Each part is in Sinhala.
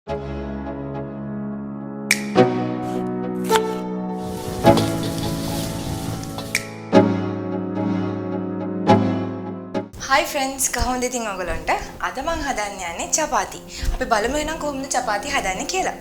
Hi friends, කොහොමද ඉතින් ඔයගොල්ලන්ට? අද මම හදන්න යන්නේ චපාති. අපි බලමු එහෙනම් කොහොමද චපාති හදන්නේ කියලා.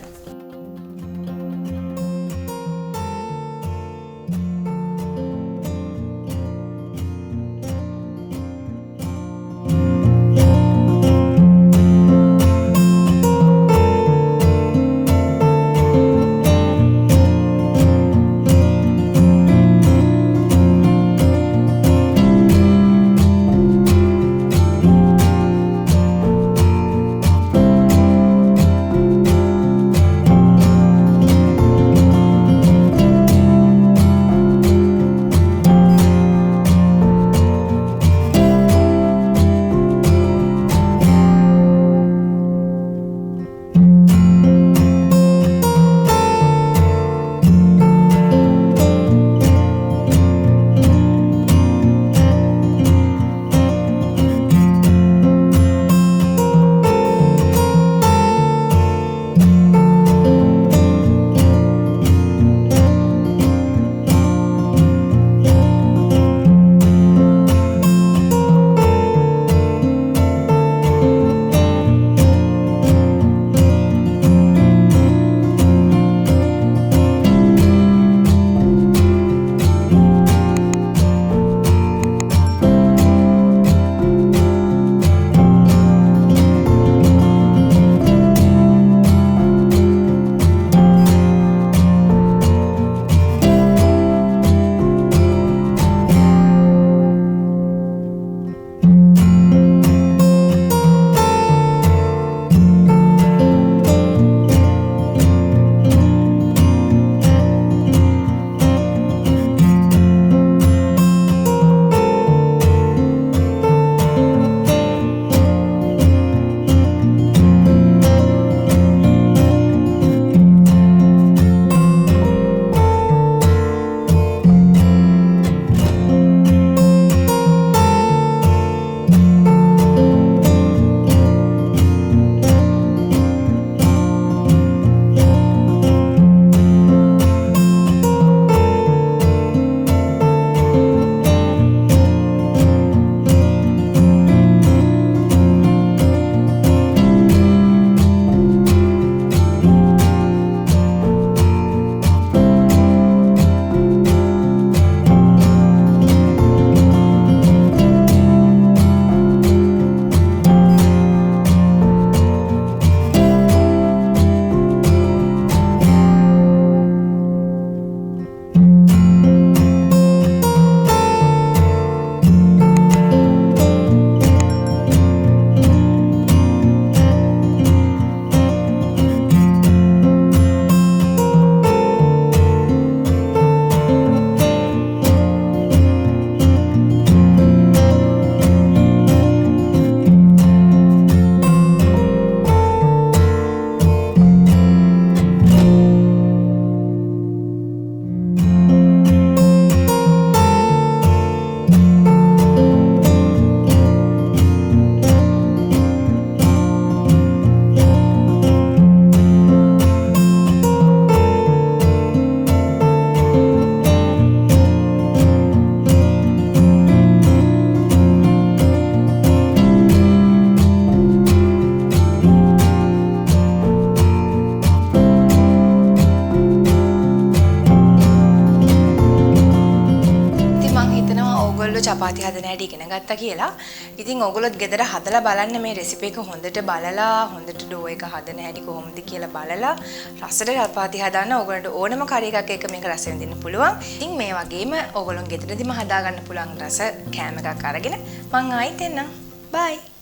චපාති හදන හැටි ඉගෙන ගත්තා කියලා. ඉතින් ඕගොල්ලොත් ගෙදර හදලා බලන්න මේ රෙසිපි එක හොඳට බලලා හොඳට ඩෝ එක හදන හැටි කොහොමද කියලා බලලා රසට චපාති හදන්න ඕගොල්ලන්ට ඕනම කරි එකක් එක මේක රස විඳින්න පුළුවන්. ඉතින් මේ වගේම ඕගොල්ලොන් ගෙදරදිම හදා ගන්න පුළුවන් රස කෑම එකක් අරගෙන මං ආයිත් එන්නම්. බයි.